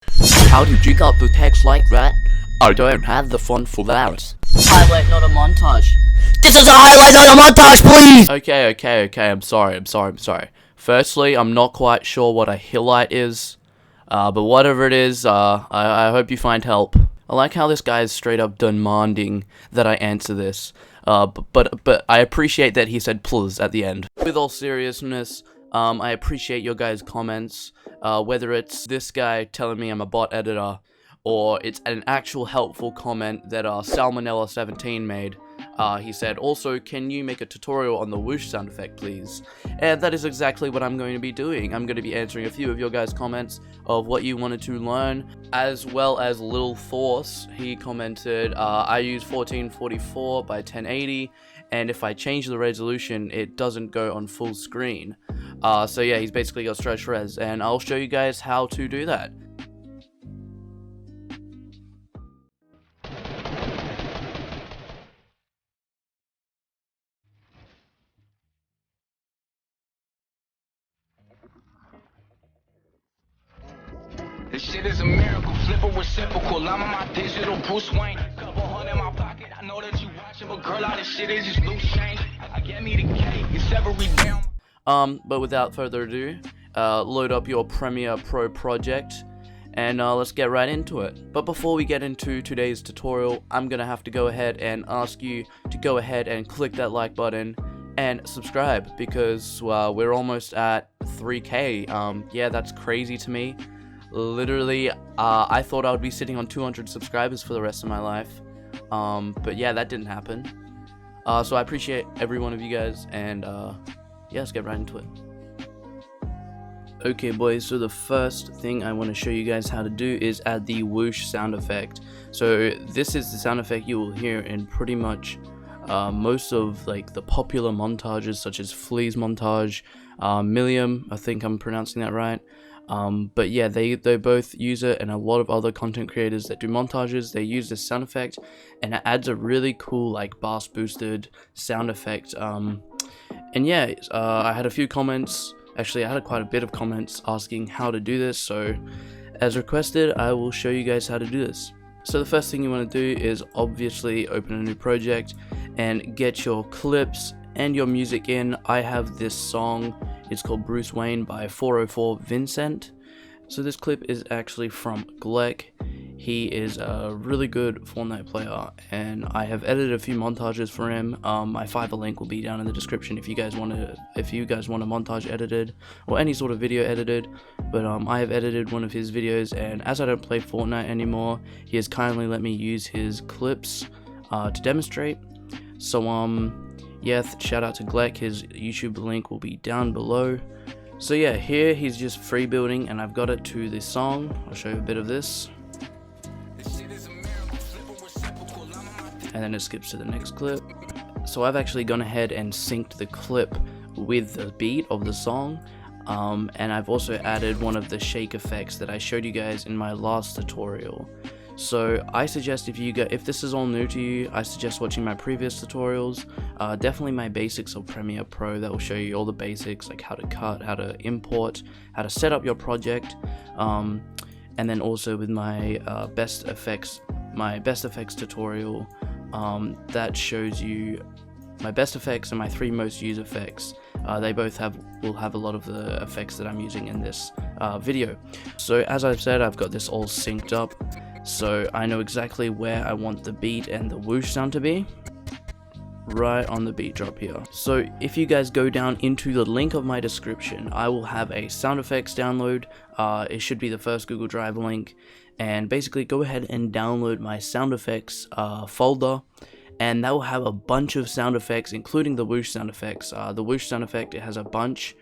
How did you got the text like that? I don't have the font for that. Highlight, not a montage. This is a highlight, not a montage, please! Okay, I'm sorry. Firstly, I'm not quite sure what a highlight is, but whatever it is, I hope you find help. I like how this guy is straight up demanding that I answer this, but I appreciate that he said please at the end. With all seriousness, I appreciate your guys' comments, whether it's this guy telling me I'm a bot editor, or it's an actual helpful comment that Salmonella17 made. He said, also, can you make a tutorial on the whoosh sound effect, please? And that is exactly what I'm going to be doing. I'm going to be answering a few of your guys' comments of what you wanted to learn, as well as Lil Force. He commented, I use 1444 by 1080, and if I change the resolution, it doesn't go on full screen. So yeah, he's basically got stretch res, and I'll show you guys how to do that. This shit is a miracle, flip a reciprocal. I'm on my digital Bruce Wayne. Couple hundred in my pocket. I know that you watching, but girl, all this shit is just loose change. I get me the cake, it's every day. But without further ado, load up your Premiere Pro project, and let's get right into it. But before we get into today's tutorial, I'm gonna have to go ahead and ask you to go ahead and click that like button and subscribe, because we're almost at 3K. Yeah, that's crazy to me. Literally, I thought I would be sitting on 200 subscribers for the rest of my life, but yeah, that didn't happen. So I appreciate every one of you guys, and yeah, let's get right into it. Okay boys, so the first thing I want to show you guys how to do is add the whoosh sound effect. So this is the sound effect you will hear in pretty much most of like the popular montages, such as Flea's montage, Milliam, I think I'm pronouncing that right. But yeah, they both use it, and a lot of other content creators that do montages, they use this sound effect, and it adds a really cool like bass boosted sound effect. And yeah, I had a few comments, actually I had quite a bit of comments asking how to do this, so as requested, I will show you guys how to do this. So the first thing you want to do is obviously open a new project and get your clips and your music in. I have this song, it's called Bruce Wayne by 404 Vincent. So this clip is actually from Gleck. He is a really good Fortnite player, and I have edited a few montages for him. My Fiverr link will be down in the description if you guys want a montage edited or any sort of video edited. But I have edited one of his videos, and as I don't play Fortnite anymore, he has kindly let me use his clips to demonstrate. So yeah, shout out to Gleck. His YouTube link will be down below. So yeah, here he's just free building, and I've got it to this song. I'll show you a bit of this. And then it skips to the next clip. So I've actually gone ahead and synced the clip with the beat of the song. And I've also added one of the shake effects that I showed you guys in my last tutorial. So I suggest if this is all new to you, I suggest watching my previous tutorials. Definitely my basics of Premiere Pro, that will show you all the basics, like how to cut, how to import, how to set up your project, and then also with my best effects tutorial, that shows you my best effects and my 3 most used effects. They both will have a lot of the effects that I'm using in this video. So as I've said, I've got this all synced up, so I know exactly where I want the beat and the whoosh sound to be, right on the beat drop here. So if you guys go down into the link of my description, I will have a sound effects download. It should be the first Google Drive link, and basically go ahead and download my sound effects folder, and that will have a bunch of sound effects, including the whoosh sound effects. The whoosh sound effect, it has a bunch,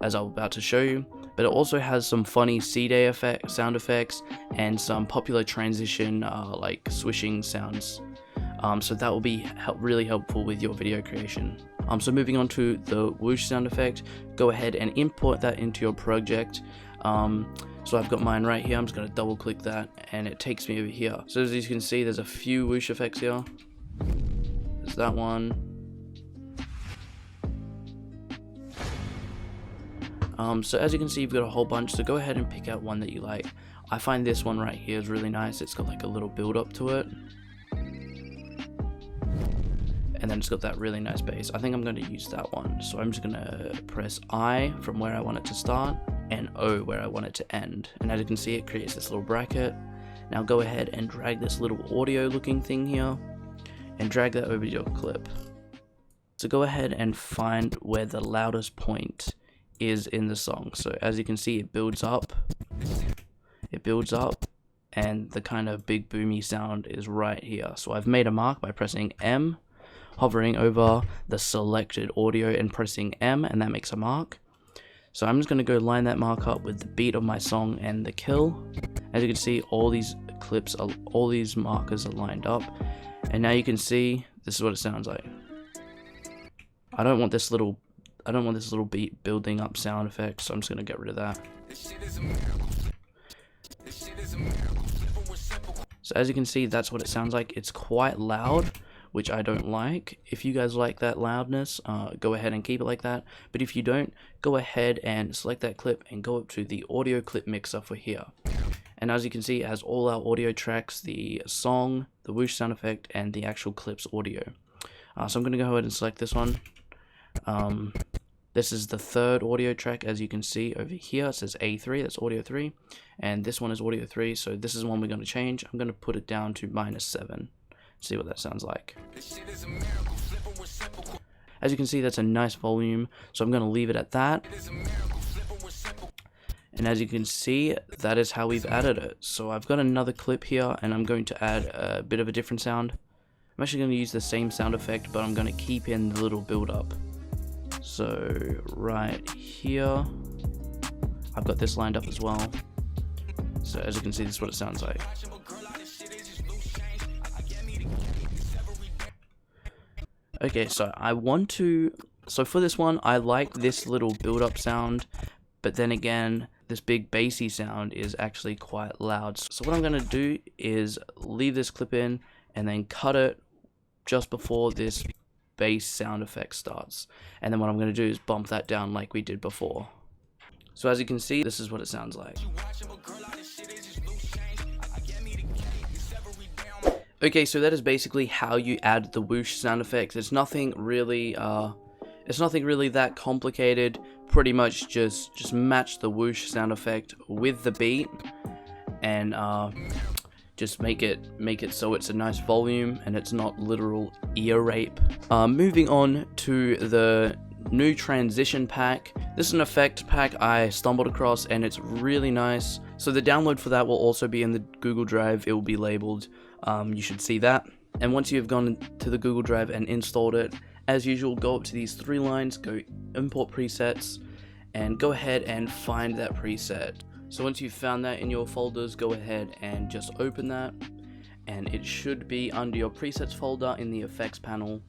as I'm about to show you, but it also has some funny C-Day sound effects and some popular transition like swishing sounds. So that will be really helpful with your video creation. So moving on to the whoosh sound effect, go ahead and import that into your project. So I've got mine right here. I'm just going to double click that, and it takes me over here. So as you can see, there's a few whoosh effects here. There's that one. So as you can see, you've got a whole bunch, so go ahead and pick out one that you like. I find this one right here is really nice. It's got like a little build up to it, and then it's got that really nice bass. I think I'm going to use that one, so I'm just going to press I from where I want it to start and O where I want it to end, and as you can see, it creates this little bracket. Now go ahead and drag this little audio looking thing here and drag that over your clip. So go ahead and find where the loudest point is in the song. So as you can see, it builds up, and the kind of big boomy sound is right here. So I've made a mark by pressing M, hovering over the selected audio and pressing M, and that makes a mark. So I'm just going to go line that mark up with the beat of my song and the kill. As you can see, all these markers are lined up, and now you can see this is what it sounds like. I don't want this little beat building up sound effect, so I'm just going to get rid of that. So as you can see, that's what it sounds like. It's quite loud, which I don't like. If you guys like that loudness, go ahead and keep it like that. But if you don't, go ahead and select that clip and go up to the audio clip mixer for here. And as you can see, it has all our audio tracks, the song, the whoosh sound effect, and the actual clip's audio. So I'm going to go ahead and select this one. This is the third audio track. As you can see over here, it says A3, that's audio 3. And this one is audio 3, so this is one we're going to change. I'm going to put it down to -7. See what that sounds like. As you can see, that's a nice volume, so I'm going to leave it at that. And as you can see, that is how we've added it. So I've got another clip here, and I'm going to add a bit of a different sound. I'm actually going to use the same sound effect, but I'm going to keep in the little build up. So right here, I've got this lined up as well. So as you can see, this is what it sounds like. Okay, so for this one, I like this little build-up sound, but then again, this big bassy sound is actually quite loud. So what I'm going to do is leave this clip in and then cut it just before this bass sound effect starts. And then what I'm going to do is bump that down like we did before. So as you can see, this is what it sounds like. Okay, so that is basically how you add the whoosh sound effects. It's nothing really that complicated. Pretty much just match the whoosh sound effect with the beat, and just make it so it's a nice volume and it's not literal ear rape. Moving on to the new transition pack. This is an effect pack I stumbled across, and it's really nice. So the download for that will also be in the Google Drive. It will be labeled. You should see that. And once you've gone to the Google Drive and installed it, as usual, go up to these 3 lines, go import presets, and go ahead and find that preset. So once you've found that in your folders, go ahead and just open that, and it should be under your presets folder in the effects panel.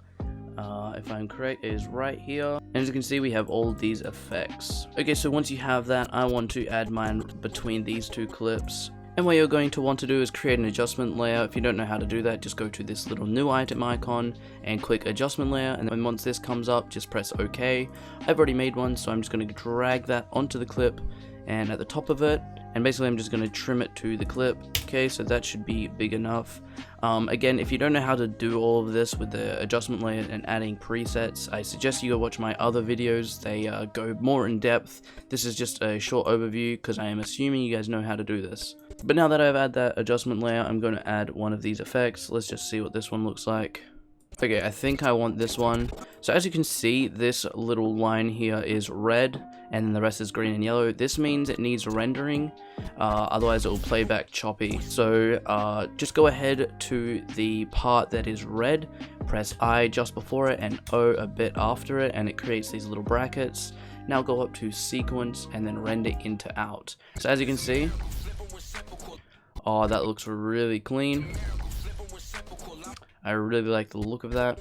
If I'm correct, it is right here. And as you can see, we have all these effects. Okay, so once you have that, I want to add mine between these 2 clips. And what you're going to want to do is create an adjustment layer. If you don't know how to do that, just go to this little new item icon and click adjustment layer, and then once this comes up, just press OK. I've already made one, so I'm just going to drag that onto the clip and at the top of it, and basically I'm just going to trim it to the clip. Okay, so that should be big enough. Again, if you don't know how to do all of this with the adjustment layer and adding presets, I suggest you go watch my other videos. They go more in depth. This is just a short overview because I am assuming you guys know how to do this. But now that I've added that adjustment layer, I'm going to add one of these effects. Let's just see what this one looks like. Okay, I think I want this one. So as you can see, this little line here is red, and then the rest is green and yellow. This means it needs rendering, otherwise it will play back choppy. So just go ahead to the part that is red, press I just before it and O a bit after it, and it creates these little brackets. Now go up to sequence and then render into out. So as you can see, oh, that looks really clean. I really like the look of that.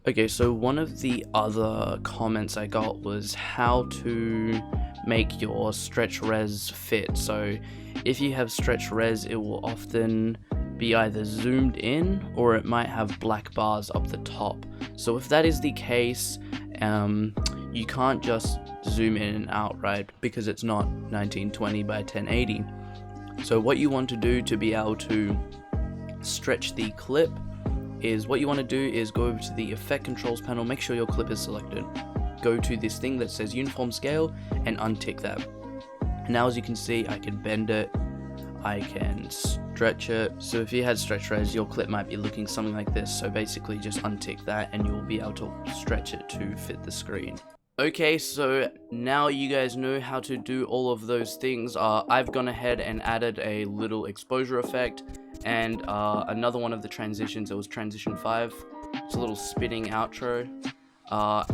Okay, so one of the other comments I got was how to make your stretch res fit. So if you have stretch res, it will often be either zoomed in or it might have black bars up the top. So if that is the case, you can't just zoom in and out, right? Because it's not 1920 by 1080. So what you want to do to be able to stretch the clip is, what you want to do is go over to the effect controls panel, make sure your clip is selected, go to this thing that says uniform scale and untick that. Now as you can see, I can bend it, I can stretch it. So if you had stretch res, your clip might be looking something like this. So basically just untick that and you'll be able to stretch it to fit the screen. Okay, so now you guys know how to do all of those things. I've gone ahead and added a little exposure effect and another one of the transitions. It was transition 5. It's a little spinning outro,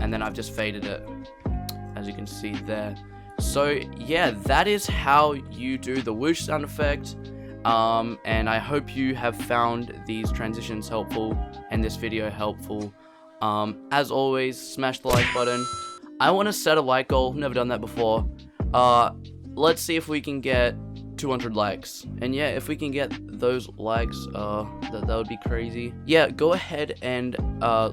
and then I've just faded it, as you can see there. So yeah, that is how you do the whoosh sound effect, and I hope you have found these transitions helpful and this video helpful. As always, smash the like button. I want to set a like goal, never done that before. Let's see if we can get 200 likes, and yeah, if we can get those likes, that would be crazy. Yeah, go ahead and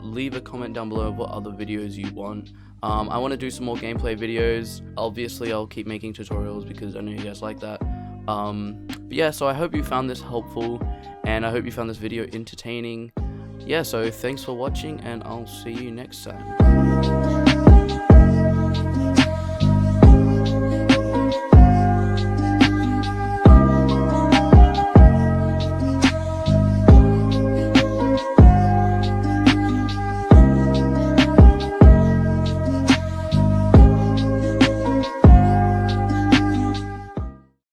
leave a comment down below of what other videos you want. I want to do some more gameplay videos. Obviously I'll keep making tutorials because I know you guys like that. But yeah, so I hope you found this helpful and I hope you found this video entertaining. Yeah, so thanks for watching and I'll see you next time.